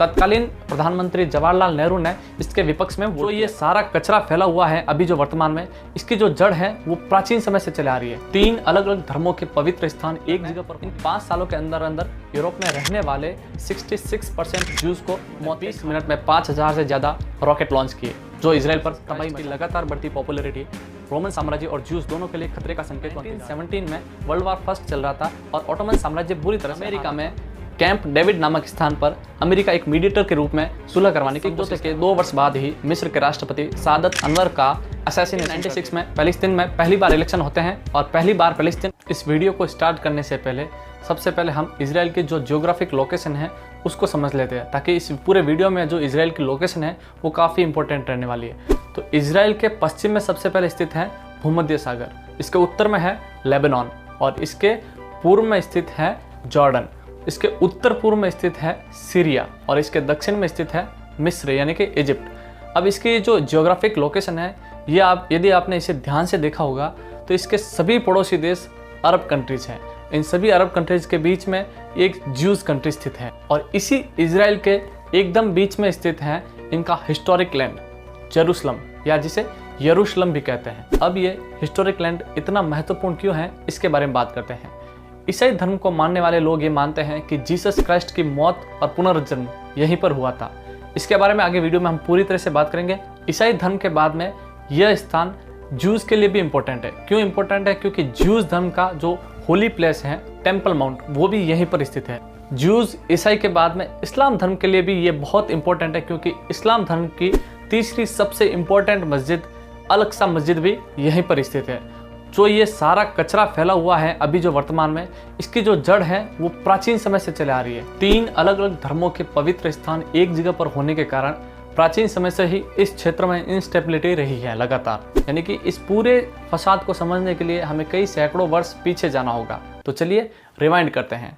तत्कालीन प्रधानमंत्री जवाहरलाल नेहरू ने इसके विपक्ष में जो ये सारा कचरा फैला हुआ है अभी जो वर्तमान में, इसकी जो जड़ है वो प्राचीन समय से चले आ रही है। 3 अलग अलग धर्मों के पवित्र स्थान एक जगह पर। इन 5 सालों के अंदर अंदर यूरोप में रहने वाले 66% ज्यूज को 30 मिनट में 5000 से ज्यादा रॉकेट लॉन्च किए, जो इजराइल पर तबाही में लगातार बढ़ती पॉपुलैरिटी रोमन साम्राज्य और ज्यूज दोनों के लिए खतरे का संकेत। 1917 में वर्ल्ड वॉर फर्स्ट चल रहा था और ऑटोमन साम्राज्य बुरी तरह से अमेरिका में कैंप डेविड नामक स्थान पर अमेरिका एक मीडिएटर के रूप में सुलह करवाने की कोशिश के 2 वर्ष बाद ही मिस्र के राष्ट्रपति सादत अनवर का असैसिनेशन 96 में पैलेस्तीन में पहली बार इलेक्शन होते हैं और पहली बार पैलेस्तीन। इस वीडियो को स्टार्ट करने से पहले सबसे पहले हम इजराइल की जो जियोग्राफिक लोकेशन है उसको समझ लेते हैं, ताकि इस पूरे वीडियो में जो इजराइल की लोकेशन है वो काफ़ी इंपॉर्टेंट रहने वाली है। तो इजराइल के पश्चिम में सबसे पहले स्थित है भूमध्य सागर, इसके उत्तर में है लेबनान और इसके पूर्व में स्थित है जॉर्डन, इसके उत्तर पूर्व में स्थित है सीरिया और इसके दक्षिण में स्थित है मिस्र यानी कि इजिप्ट। अब इसकी जो जियोग्राफिक लोकेशन है ये यदि आपने इसे ध्यान से देखा होगा तो इसके सभी पड़ोसी देश अरब कंट्रीज हैं। इन सभी अरब कंट्रीज के बीच में एक ज्यूज कंट्री स्थित है और इसी इजराइल के एकदम बीच में स्थित है इनका हिस्टोरिक लैंड जेरूशलम, या जिसे यरूशलम भी कहते हैं। अब ये हिस्टोरिक लैंड इतना महत्वपूर्ण क्यों है इसके बारे में बात करते हैं। ईसाई धर्म को मानने वाले लोग ये मानते हैं कि जीसस क्राइस्ट की मौत और पुनर्जन्म यहीं पर हुआ था। इसके बारे में आगे वीडियो में हम पूरी तरह से बात करेंगे। ईसाई धर्म के बाद में यह स्थान ज्यूज के लिए भी इम्पोर्टेंट है। क्यों इम्पोर्टेंट है? क्योंकि ज्यूज धर्म का जो होली प्लेस है टेम्पल माउंट वो भी यहीं पर स्थित है। ज्यूज ईसाई के बाद में इस्लाम धर्म के लिए भी ये बहुत इंपॉर्टेंट है, क्योंकि इस्लाम धर्म की तीसरी सबसे इम्पोर्टेंट मस्जिद अल-अक्सा मस्जिद भी यहीं पर स्थित है। जो ये सारा कचरा फैला हुआ है अभी जो वर्तमान में, इसकी जो जड़ है वो प्राचीन समय से चले आ रही है। 3 अलग अलग धर्मों के पवित्र स्थान एक जगह पर होने के कारण प्राचीन समय से ही इस क्षेत्र में इंस्टेबिलिटी रही है लगातार। यानी कि इस पूरे फसाद को समझने के लिए हमें कई सैकड़ों वर्ष पीछे जाना होगा। तो चलिए रिवाइंड करते हैं।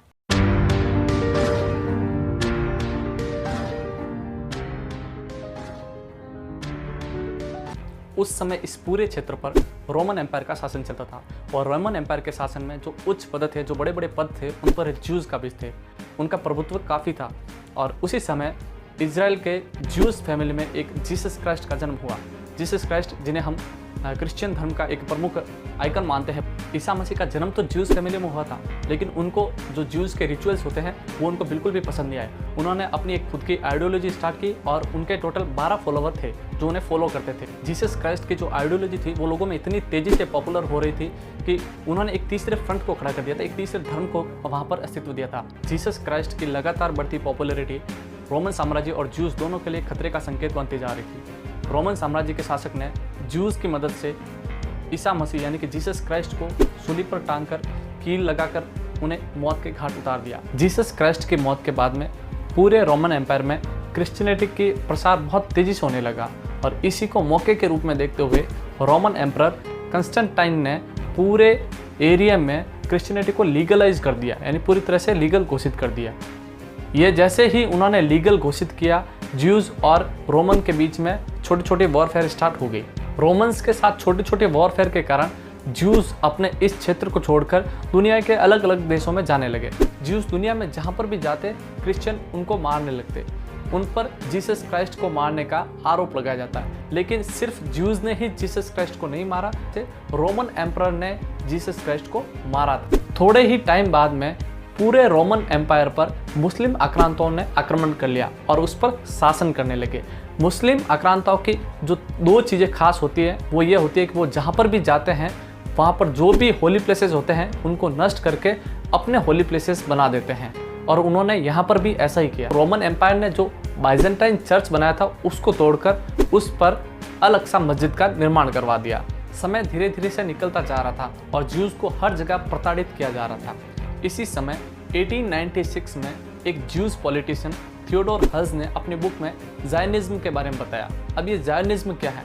उस समय इस पूरे क्षेत्र पर रोमन एम्पायर का शासन चलता था और रोमन एम्पायर के शासन में जो उच्च पद थे, जो बड़े बड़े पद थे, उन पर ज्यूज का भी थे, उनका प्रभुत्व काफ़ी था। और उसी समय इजराइल के ज्यूज फैमिली में एक जीसस क्राइस्ट का जन्म हुआ। जीसस क्राइस्ट जिन्हें हम क्रिश्चियन धर्म का एक प्रमुख आइकन मानते हैं। ईसा मसीह का जन्म तो ज्यूज फैमिली में हुआ था, लेकिन उनको जो ज्यूज के रिचुअल्स होते हैं वो उनको बिल्कुल भी पसंद नहीं आए। उन्होंने अपनी एक खुद की आइडियोलॉजी स्टार्ट की और उनके टोटल 12 फॉलोवर थे जो उन्हें फॉलो करते थे। जीसस क्राइस्ट की जो आइडियोलॉजी थी वो लोगों में इतनी तेज़ी से पॉपुलर हो रही थी कि उन्होंने एक तीसरे फ्रंट को खड़ा कर दिया था, एक तीसरे धर्म को वहाँ पर अस्तित्व दिया था। जीसस क्राइस्ट की लगातार बढ़ती पॉपुलैरिटी रोमन साम्राज्य और ज्यूज दोनों के लिए खतरे का संकेत बनती जा रही थी। रोमन साम्राज्य के शासक ने ज्यूज की मदद से ईसा मसीह यानी कि जीसस क्राइस्ट को सूली पर टांगकर कील लगाकर उन्हें मौत के घाट उतार दिया। जीसस क्राइस्ट की मौत के बाद में पूरे रोमन एम्पायर में क्रिश्चियनिटी की प्रसार बहुत तेज़ी से होने लगा और इसी को मौके के रूप में देखते हुए रोमन एम्परर कंस्टेंटाइन ने पूरे एरिया में क्रिश्चियनिटी को लीगलाइज कर दिया, यानी पूरी तरह से लीगल घोषित कर दिया। ये जैसे ही उन्होंने लीगल घोषित किया, ज्यूज और रोमन के बीच में छोटे छोटे वॉरफेयर स्टार्ट हो गई। रोमन्स के साथ छोटे छोटे वॉरफेयर के कारण ज्यूज अपने इस क्षेत्र को छोड़कर दुनिया के अलग अलग देशों में जाने लगे। ज्यूज दुनिया में जहाँ पर भी जाते क्रिश्चियन उनको मारने लगते। उन पर जीसस क्राइस्ट को मारने का आरोप लगाया जाता है, लेकिन सिर्फ ज्यूज ने ही जीसस क्राइस्ट को नहीं मारा थे, रोमन एम्परर ने जीसस क्राइस्ट को मारा था। थोड़े ही टाइम बाद में पूरे रोमन एम्पायर पर मुस्लिम आक्रांताओं ने आक्रमण कर लिया और उस पर शासन करने लगे। मुस्लिम आक्रांताओं की जो 2 चीज़ें खास होती है वो ये होती है कि वो जहाँ पर भी जाते हैं वहाँ पर जो भी होली प्लेसेस होते हैं उनको नष्ट करके अपने होली प्लेसेस बना देते हैं, और उन्होंने यहाँ पर भी ऐसा ही किया। रोमन एम्पायर ने जो बाइजेंटाइन चर्च बनाया था उसको तोड़कर उस पर अल-अक्सा मस्जिद का निर्माण करवा दिया। समय धीरे धीरे से निकलता जा रहा था और ज्यूज को हर जगह प्रताड़ित किया जा रहा था। इसी समय 1896 में एक ज्यूज पॉलिटिशियन थियोडोर हर्ज ने अपनी बुक में जायनिज्म के बारे में बताया। अब ये जायनिज्म क्या है,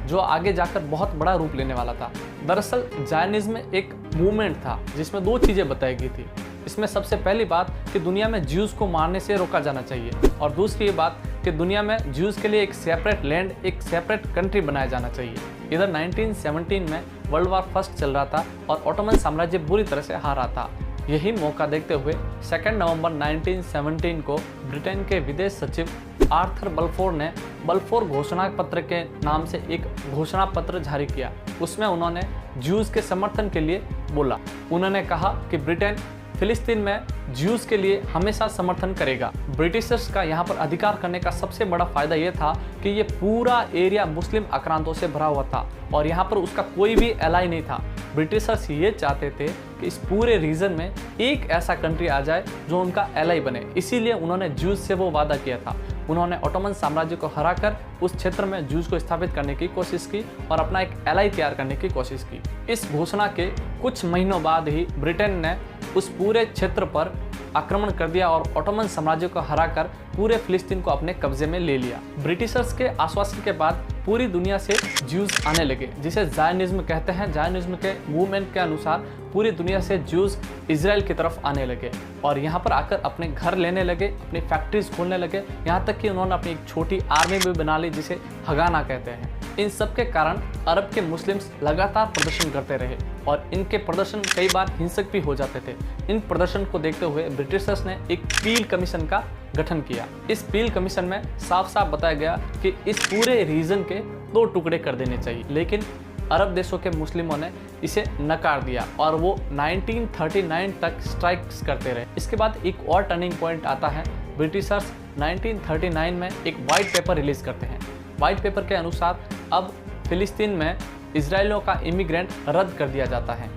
जो आगे जाकर बहुत बड़ा रूप लेने वाला था। दरअसल जायनिज्म एक मूवमेंट था जिसमें 2 चीज़ें बताई गई थी। इसमें सबसे पहली बात कि दुनिया में ज्यूज को मारने से रोका जाना चाहिए, और दूसरी ये बात कि दुनिया में ज्यूज के लिए एक सेपरेट लैंड, एक सेपरेट कंट्री बनाया जाना चाहिए। इधर 1917 में वर्ल्ड वॉर फर्स्ट चल रहा था और ऑटोमन साम्राज्य बुरी तरह से हारा था। यही मौका देखते हुए 2 नवंबर 1917 को ब्रिटेन के विदेश सचिव आर्थर बलफोर ने बलफोर घोषणा पत्र के नाम से एक घोषणा पत्र जारी किया। उसमें उन्होंने ज्यूज के समर्थन के लिए बोला। उन्होंने कहा कि ब्रिटेन फिलिस्तीन में ज्यूज के लिए हमेशा समर्थन करेगा। ब्रिटिशर्स का यहाँ पर अधिकार करने का सबसे बड़ा फायदा ये था कि ये पूरा एरिया मुस्लिम आक्रांतों से भरा हुआ था और यहाँ पर उसका कोई भी एलाई नहीं था। ब्रिटिशर्स ये चाहते थे कि इस पूरे रीजन में एक ऐसा कंट्री आ जाए जो उनका एलाई बने। इसीलिए उन्होंने ज्यूज से वो वादा किया था। उन्होंने ओटोमन साम्राज्य को हराकर उस क्षेत्र में ज्यूज को स्थापित करने की कोशिश की और अपना एक एलाई तैयार करने की कोशिश की। इस घोषणा के कुछ महीनों बाद ही ब्रिटेन ने उस पूरे क्षेत्र पर आक्रमण कर दिया और ओटोमन साम्राज्य को हराकर पूरे फिलिस्तीन को अपने कब्जे में ले लिया। ब्रिटिशर्स के आश्वासन के बाद पूरी दुनिया से ज्यूज आने लगे, जिसे जायनिज्म कहते हैं। जायनिज्म के मूवमेंट के अनुसार पूरी दुनिया से ज्यूज इजराइल की तरफ आने लगे और यहाँ पर आकर अपने घर लेने लगे, अपनी फैक्ट्रीज खोलने लगे। यहाँ तक कि उन्होंने अपनी एक छोटी आर्मी भी बना ली, जिसे हगाना कहते हैं। इन सब के कारण अरब के मुस्लिम्स लगातार प्रदर्शन करते रहे और इनके प्रदर्शन कई बार हिंसक भी हो जाते थे। इन प्रदर्शन को देखते हुए ब्रिटिशर्स ने एक पील कमीशन का गठन किया। इस पील कमीशन में साफ साफ बताया गया कि इस पूरे रीजन के 2 टुकड़े कर देने चाहिए, लेकिन अरब देशों के मुस्लिमों ने इसे नकार दिया और वो 1939 तक स्ट्राइक्स करते रहे। इसके बाद एक और टर्निंग पॉइंट आता है। ब्रिटिशर्स 1939 में एक वाइट पेपर रिलीज करते हैं। वाइट पेपर के अनुसार अब फिलिस्तीन में इजरायलियों का इमिग्रेंट रद्द कर दिया जाता है,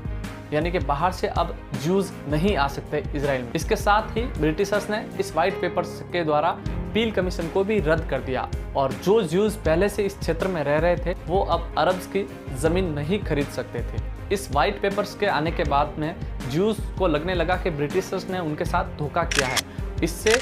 यानी कि बाहर से अब ज्यूज नहीं आ सकते इजराइल में। इसके साथ ही ब्रिटिशर्स ने इस वाइट पेपर के द्वारा पील कमीशन को भी रद्द कर दिया और जो ज्यूज पहले से इस क्षेत्र में रह रहे थे वो अब अरब्स की जमीन नहीं खरीद सकते थे। इस वाइट पेपर्स के आने के बाद में ज्यूज को लगने लगा कि ब्रिटिशर्स ने उनके साथ धोखा किया है। इससे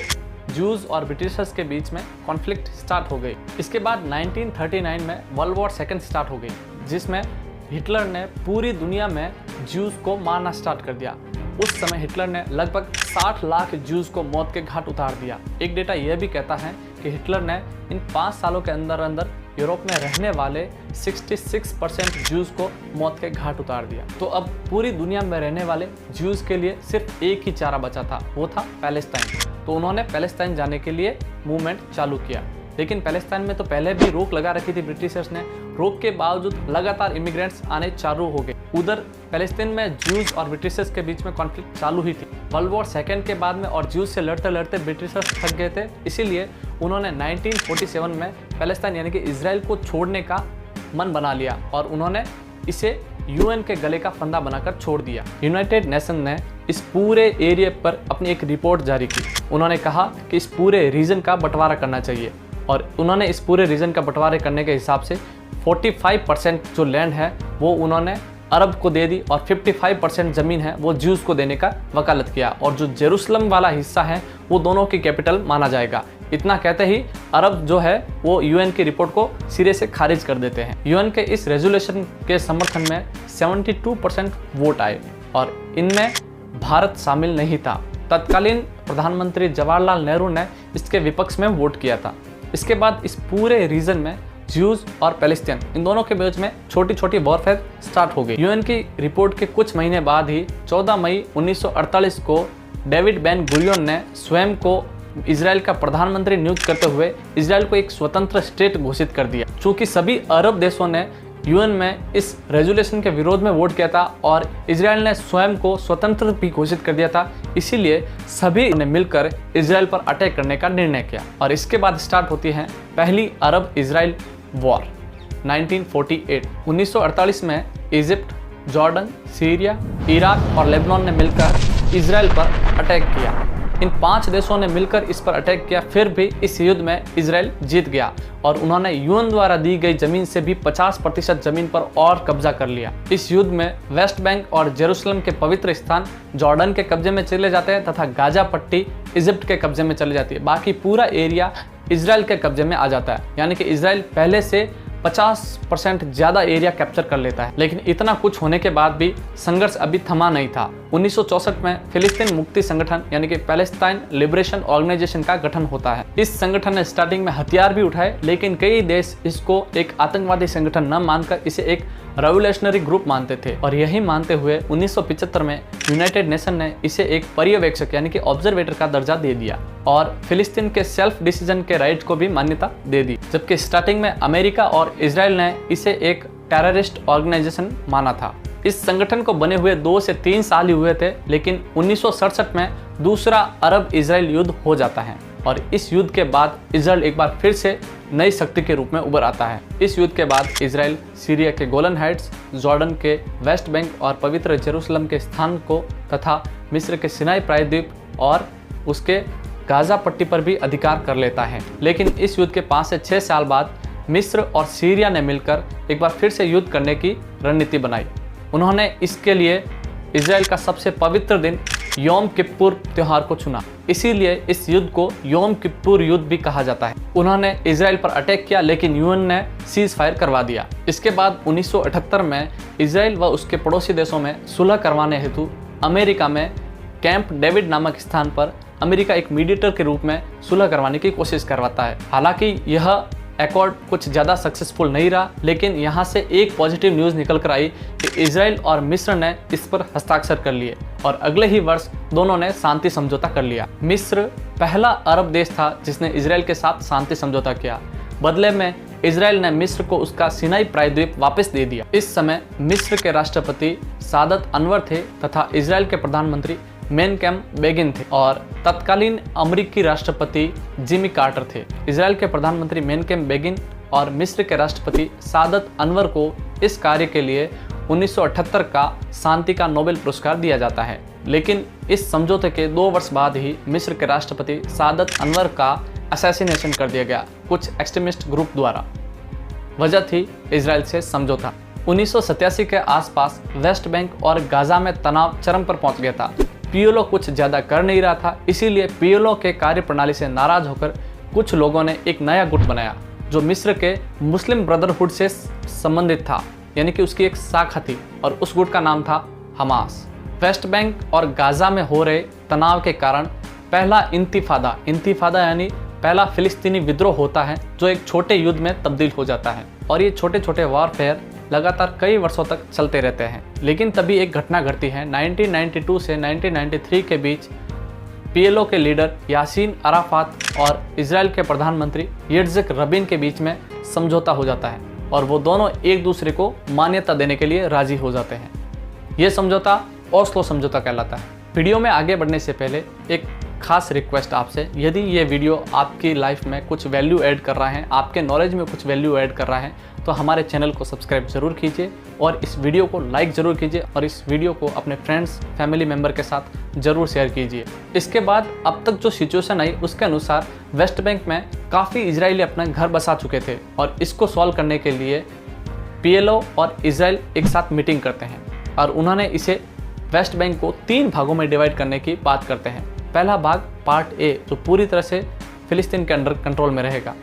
ज्यूज और ब्रिटिशर्स के बीच में कॉन्फ्लिक्ट स्टार्ट हो गई। इसके बाद 1939 में वर्ल्ड वॉर सेकेंड स्टार्ट हो गई, जिसमें हिटलर ने पूरी दुनिया में ज्यूज को मारना स्टार्ट कर दिया। उस समय हिटलर ने लगभग 60 लाख ज्यूज को मौत के घाट उतार दिया। एक डेटा यह भी कहता है कि हिटलर ने इन 5 सालों के अंदर अंदर यूरोप में रहने वाले 66% ज्यूज को मौत के घाट उतार दिया। तो अब पूरी दुनिया में रहने वाले ज्यूज के लिए सिर्फ एक ही चारा बचा था, वो था पैलेस्टाइन। तो उन्होंने पैलेस्टाइन जाने के लिए मूवमेंट चालू किया, लेकिन पैलेस्टाइन में तो पहले भी रोक लगा रखी थी ब्रिटिशर्स ने। रोक के बावजूद लगातार इमिग्रेंट्स आने चालू हो गए। उधर पैलेस्टाइन में ज्यूज और ब्रिटिशर्स के बीच में कॉन्फ्लिक्ट चालू ही थी। वर्ल्ड वॉर सेकेंड के बाद में और ज्यूज से लड़ते लड़ते ब्रिटिशर्स थक गए थे, इसीलिए उन्होंने 1947 में पैलेस्टाइन यानी कि इजराइल को छोड़ने का मन बना लिया और उन्होंने इसे यूएन के गले का फंदा बनाकर छोड़ दिया। यूनाइटेड नेशन ने इस पूरे एरिया पर अपनी एक रिपोर्ट जारी की। उन्होंने कहा कि इस पूरे रीजन का बंटवारा करना चाहिए और उन्होंने इस पूरे रीजन का बंटवारे करने के हिसाब से 45% जो लैंड है वो उन्होंने अरब को दे दी और 55% ज़मीन है वो ज्यूज को देने का वकालत किया और जो जेरूसलम वाला हिस्सा है वो दोनों की कैपिटल माना जाएगा। इतना कहते ही अरब जो है वो यूएन की रिपोर्ट को सिरे से खारिज कर देते हैं। यूएन के इस रेजोल्यूशन के समर्थन में 72% वोट आए और इनमें भारत शामिल नहीं था। तत्कालीन प्रधानमंत्री जवाहरलाल नेहरू ने इसके विपक्ष में वोट किया था। इसके बाद इस पूरे रीजन में ज्यूज और पैलेस्टाइन इन दोनों के बीच में छोटी छोटी वॉरफेयर स्टार्ट हो गई। यूएन की रिपोर्ट के कुछ महीने बाद ही 14 मई 1948 को डेविड बेन गुरियन ने स्वयं को इजराइल का प्रधानमंत्री नियुक्त करते हुए इजराइल को एक स्वतंत्र स्टेट घोषित कर दिया। चूंकि सभी अरब देशों ने यूएन में इस रेजोल्यूशन के विरोध में वोट किया था और इजराइल ने स्वयं को स्वतंत्र भी घोषित कर दिया था, इसीलिए सभी ने मिलकर इजराइल पर अटैक करने का निर्णय किया और इसके बाद स्टार्ट होती है पहली अरब इजराइल वॉर 1948। 1948 में इजिप्ट, जॉर्डन, सीरिया, इराक और लेबनान ने मिलकर इजराइल पर अटैक किया। इन 5 देशों ने मिलकर इस पर अटैक किया, फिर भी इस युद्ध में इजराइल जीत गया और उन्होंने यूएन द्वारा दी गई जमीन से भी 50% जमीन पर और कब्जा कर लिया। इस युद्ध में वेस्ट बैंक और जेरूसलम के पवित्र स्थान जॉर्डन के कब्जे में चले जाते हैं तथा गाजा पट्टी इजिप्ट के कब्जे में चली जाती है। बाकी पूरा एरिया इजराइल के कब्जे में आ जाता है, यानी कि इजराइल पहले से 50% ज़्यादा एरिया कैप्चर कर लेता है। लेकिन इतना कुछ होने के बाद भी संघर्ष अभी थमा नहीं था 1964 में फिलिस्तीन मुक्ति संगठन यानी कि पैलेस्टाइन लिबरेशन ऑर्गेनाइजेशन का गठन होता है। इस संगठन ने स्टार्टिंग में हथियार भी उठाए, लेकिन कई देश इसको एक आतंकवादी संगठन न मानकर इसे एक रेवोल्यूशनरी ग्रुप मानते थे और यही मानते हुए 1975 में यूनाइटेड नेशन ने इसे एक पर्यवेक्षक यानी कि ऑब्जर्वेटर का दर्जा दे दिया और फिलिस्तीन के सेल्फ डिसीजन के राइट को भी मान्यता दे दी। जबकि स्टार्टिंग में अमेरिका और इजराइल ने इसे एक टेररिस्ट ऑर्गेनाइजेशन माना था। इस संगठन को बने हुए 2 से 3 साल ही हुए थे, लेकिन 1967 में दूसरा अरब इजराइल युद्ध हो जाता है और इस युद्ध के बाद इजराइल एक बार फिर से नई शक्ति के रूप में उभर आता है। इस युद्ध के बाद इजराइल सीरिया के गोलन हाइट्स, जॉर्डन के वेस्ट बैंक और पवित्र जेरूसलम के स्थान को तथा मिस्र के सिनाई प्रायद्वीप और उसके गाजा पट्टी पर भी अधिकार कर लेता है। लेकिन इस युद्ध के 5 से 6 साल बाद मिस्र और सीरिया ने मिलकर एक बार फिर से युद्ध करने की रणनीति बनाई। उन्होंने इसके लिए इजराइल का सबसे पवित्र दिन योम किप्पुर त्योहार को चुना, इसीलिए इस युद्ध को योम किप्पुर युद्ध भी कहा जाता है। उन्होंने इजराइल पर अटैक किया, लेकिन यूएन ने सीज फायर करवा दिया। इसके बाद 1978 में इजराइल व उसके पड़ोसी देशों में सुलह करवाने हेतु अमेरिका में कैंप डेविड नामक स्थान पर अमेरिका एक मीडिएटर के रूप में सुलह करवाने की कोशिश करवाता है। हालांकि यह अकॉर्ड कुछ ज़्यादा सक्सेसफुल नहीं रहा, लेकिन यहाँ से एक पॉजिटिव न्यूज़ निकल कर आई कि इजराइल और मिस्र ने इस पर हस्ताक्षर कर लिए और अगले ही वर्ष दोनों ने शांति समझौता कर लिया। मिस्र पहला अरब देश था जिसने इजराइल के साथ शांति समझौता किया। बदले में इजराइल ने मिस्र को उसका सिनाई प्रायद्वीप वापस दे दिया। इस समय मिस्र के राष्ट्रपति सादत अनवर थे तथा इजराइल के प्रधानमंत्री मेनकेम बेगिन थे और तत्कालीन अमेरिकी राष्ट्रपति जिमी कार्टर थे। इजराइल के प्रधानमंत्री मेनकेम बेगिन और मिस्र के राष्ट्रपति सादत अनवर को इस कार्य के लिए 1978 का शांति का नोबेल पुरस्कार दिया जाता है। लेकिन इस समझौते के 2 वर्ष बाद ही मिस्र के राष्ट्रपति सादत अनवर का असैसिनेशन कर दिया गया कुछ एक्सट्रीमिस्ट ग्रुप द्वारा। वजह थी इजराइल से समझौता। 1987 के आसपास वेस्ट बैंक और गाजा में तनाव चरम पर पहुंच गया था। पीएलओ कुछ ज़्यादा कर नहीं रहा था, इसीलिए पीएलओ के कार्यप्रणाली से नाराज होकर कुछ लोगों ने एक नया गुट बनाया जो मिस्र के मुस्लिम ब्रदरहुड से संबंधित था, यानी कि उसकी एक शाखा थी और उस गुट का नाम था हमास। वेस्ट बैंक और गाजा में हो रहे तनाव के कारण पहला इंतिफादा यानी पहला फिलिस्तीनी विद्रोह होता है जो एक छोटे युद्ध में तब्दील हो जाता है और ये छोटे छोटे वॉरफेयर लगातार कई वर्षों तक चलते रहते हैं। लेकिन तभी एक घटना घटती है। 1992 से 1993 के बीच पीएलओ के लीडर यासीन अराफात और इजराइल के प्रधानमंत्री यित्ज़क रबीन के बीच में समझौता हो जाता है और वो दोनों एक दूसरे को मान्यता देने के लिए राजी हो जाते हैं। ये समझौता ओस्लो समझौता कहलाता है। वीडियो में आगे बढ़ने से पहले एक खास रिक्वेस्ट आपसे, यदि ये वीडियो आपकी लाइफ में कुछ वैल्यू ऐड कर रहा है, आपके नॉलेज में कुछ वैल्यू ऐड कर रहा है, तो हमारे चैनल को सब्सक्राइब जरूर कीजिए और इस वीडियो को लाइक ज़रूर कीजिए और इस वीडियो को अपने फ्रेंड्स फैमिली मेम्बर के साथ ज़रूर शेयर कीजिए। इसके बाद अब तक जो सिचुएशन आई उसके अनुसार वेस्ट बैंक में काफ़ी इजरायली अपना घर बसा चुके थे और इसको सॉल्व करने के लिए पीएलओ और इजराइल एक साथ मीटिंग करते हैं और उन्होंने इसे वेस्ट बैंक को 3 भागों में डिवाइड करने की बात करते हैं। पहला भाग पार्ट ए जो पूरी तरह से फिलिस्तीन के अंडर कंट्रोल में रहेगा,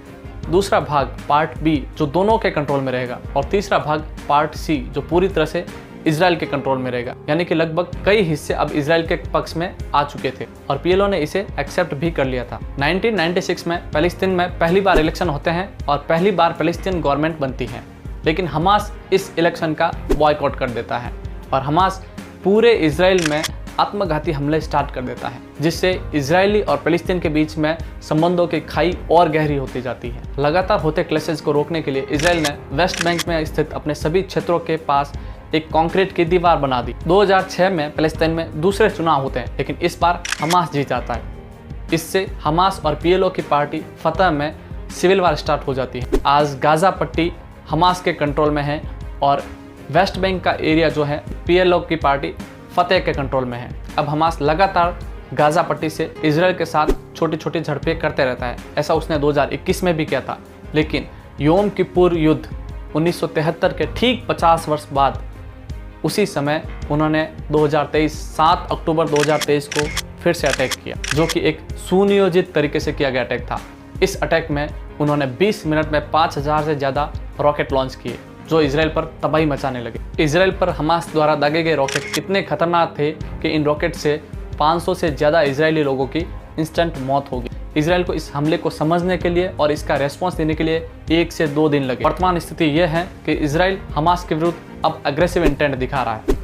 दूसरा भाग पार्ट बी जो दोनों के कंट्रोल में रहेगा और तीसरा भाग पार्ट सी जो पूरी तरह से इजराइल के कंट्रोल में रहेगा। यानी कि लगभग कई हिस्से अब इजराइल के पक्ष में आ चुके थे और पीएलओ ने इसे एक्सेप्ट भी कर लिया था। 1996 में फिलिस्तीन में पहली बार इलेक्शन होते हैं और पहली बार फिलिस्तीन गवर्नमेंट बनती है, लेकिन हमास इस इलेक्शन का बॉयकॉट कर देता है और हमास पूरे इजराइल में आत्मघाती हमले स्टार्ट कर देता है, जिससे इजरायली और फिलिस्तीन के बीच में संबंधों की खाई और गहरी होती जाती है। लगातार होते क्लैशेस को रोकने के लिए इजराइल ने वेस्ट बैंक में स्थित अपने सभी क्षेत्रों के पास एक कंक्रीट की दीवार बना दी। 2006 में फिलिस्तीन में दूसरे चुनाव होते हैं, लेकिन इस बार हमास जीत जाता है। इससे हमास और पीएलओ की पार्टी फतह में सिविल वार स्टार्ट हो जाती है। आज गाजा पट्टी हमास के कंट्रोल में है और वेस्ट बैंक का एरिया जो है पीएलओ की पार्टी फतेह के कंट्रोल में है। अब हमास लगातार गाजा पट्टी से इजराइल के साथ छोटी छोटी झड़पें करते रहता है। ऐसा उसने 2021 में भी किया था, लेकिन योम किप्पुर युद्ध 1973 के ठीक 50 वर्ष बाद उसी समय उन्होंने 7 अक्टूबर 2023 को फिर से अटैक किया, जो कि एक सुनियोजित तरीके से किया गया अटैक था। इस अटैक में उन्होंने 20 मिनट में 5000 से ज़्यादा रॉकेट लॉन्च किए जो इसराइल पर तबाही मचाने लगे। इसराइल पर हमास द्वारा दागे गए रॉकेट इतने खतरनाक थे कि इन रॉकेट से 500 से ज़्यादा इजरायली लोगों की इंस्टेंट मौत होगी। इसराइल को इस हमले को समझने के लिए और इसका रेस्पॉन्स देने के लिए 1 से 2 दिन लगे। वर्तमान स्थिति यह है कि इसराइल हमास के विरुद्ध अब अग्रेसिव इंटेंट दिखा रहा है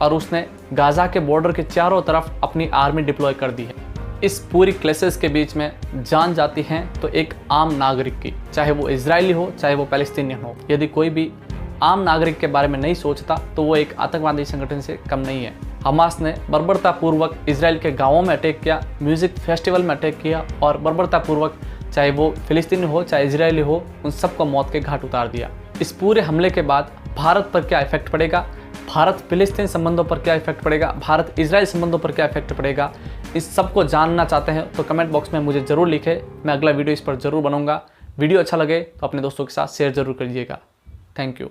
और उसने गाजा के बॉर्डर के चारों तरफ अपनी आर्मी डिप्लॉय कर दी है। इस पूरी क्लेसेस के बीच में जान जाती है तो एक आम नागरिक की, चाहे वो इजरायली हो चाहे वो पैलेस्टीनियन हो। यदि कोई भी आम नागरिक के बारे में नहीं सोचता तो वो एक आतंकवादी संगठन से कम नहीं है। हमास ने बर्बरतापूर्वक इसराइल के गांवों में अटैक किया, म्यूजिक फेस्टिवल में अटैक किया और बर्बरतापूर्वक चाहे वो फिलिस्तीनी हो चाहे इजरायली हो उन सबको मौत के घाट उतार दिया। इस पूरे हमले के बाद भारत पर क्या इफेक्ट पड़ेगा, भारत फिलिस्तीन संबंधों पर क्या इफेक्ट पड़ेगा, भारत इजराइल संबंधों पर क्या इफेक्ट पड़ेगा, इस सब को जानना चाहते हैं तो कमेंट बॉक्स में मुझे ज़रूर लिखें। मैं अगला वीडियो इस पर ज़रूर बनाऊंगा। वीडियो अच्छा लगे तो अपने दोस्तों के साथ शेयर ज़रूर करिएगा। Thank you.